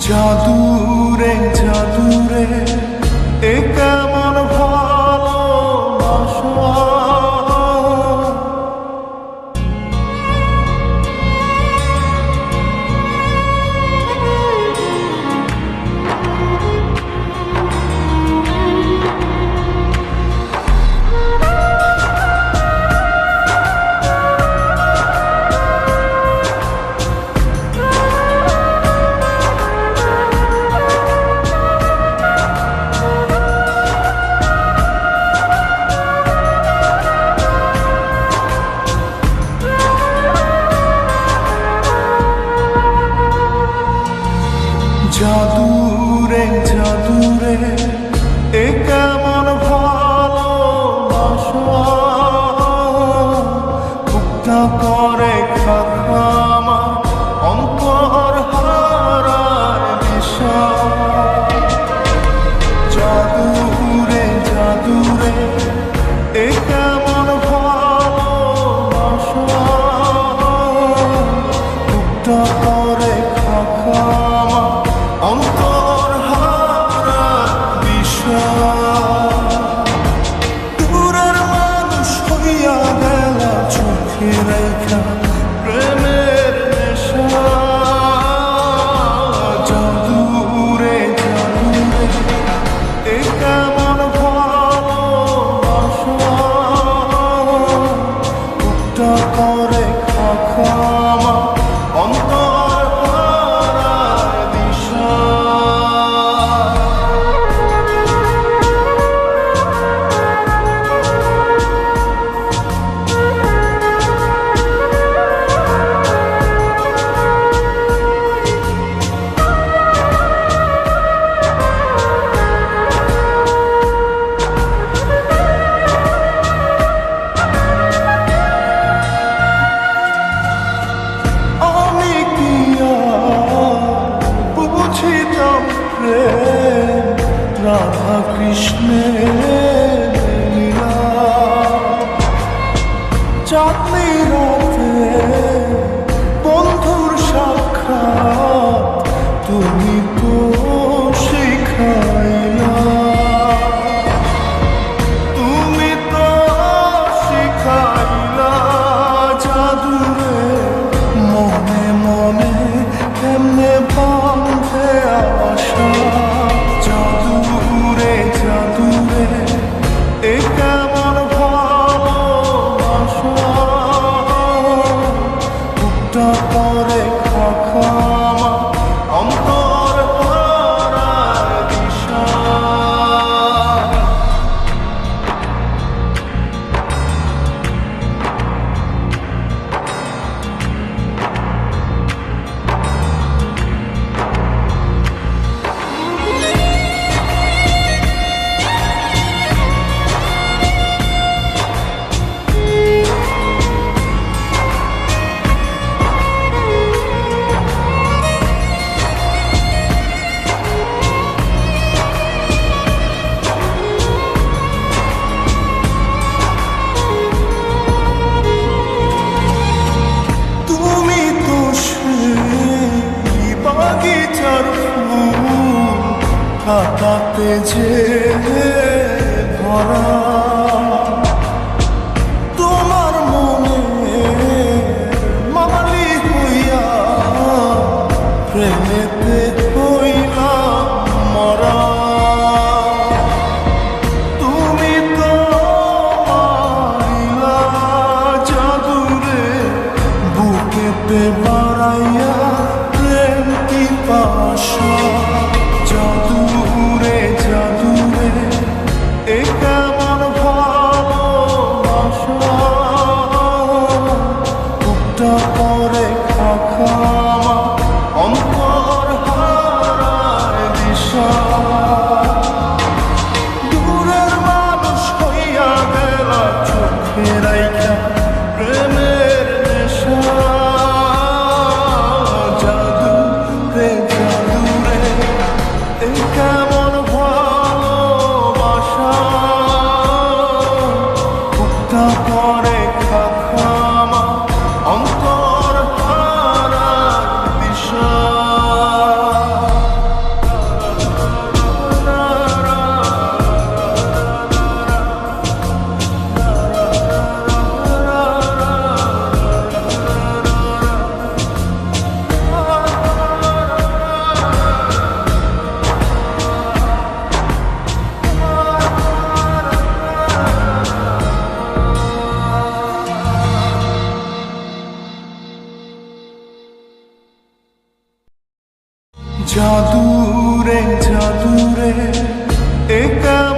জাদুরে জাদুরে এ কেমন ভালোবাসা, জাদুরে জাদুরে এ কেমন ভালোবাসা, মুক্তা করে খাখা আমার অন্তর হারায় দিশা। জাদুরে জাদুরে এ কেমন ভালোবাসা, মুক্তা করে খাখা আমার অন্তর হারায় দিশা। দূরের মানুষ হইয়া গেল চোখে রেখা প্রেমের নেশা। জাদুরে জাদুরে এ কেমন ভালোবাসা, মুক্তা করে খাখা আমার অন্তর হারায় দিশা। আমি কি বুঝিতাম প্রেম রাধা কৃষ্ণের লীলা, চাঁদনি রাতে বন্ধুর সাক্ষাৎ তুমি তো শিখাইলা। তুমি তো শিখাইলা জাদুরে মনে মনে কেমনে বাঁধে আশা। জাদুরে জাদুরে এ কেমন ভালোবাসা, মুক্তা করে খাখা আমার অন্তর হারায় দিশা। তুমি তো সেই বাগিচার ফুল, কাটাতে যে ভরা। তোমার মনে মালি হইয়া প্রেমেতে হইলাম মরা। তুমি তো মারিলা জাদুরে বুকেতে বাড়াইয়া প্রেম পিপাসা। জাদুরে জাদুরে এ কেমন ভালোবাসা, মুক্তা করে খাখা আমার অন্তর হারায় জাদুরে জাদুরে একা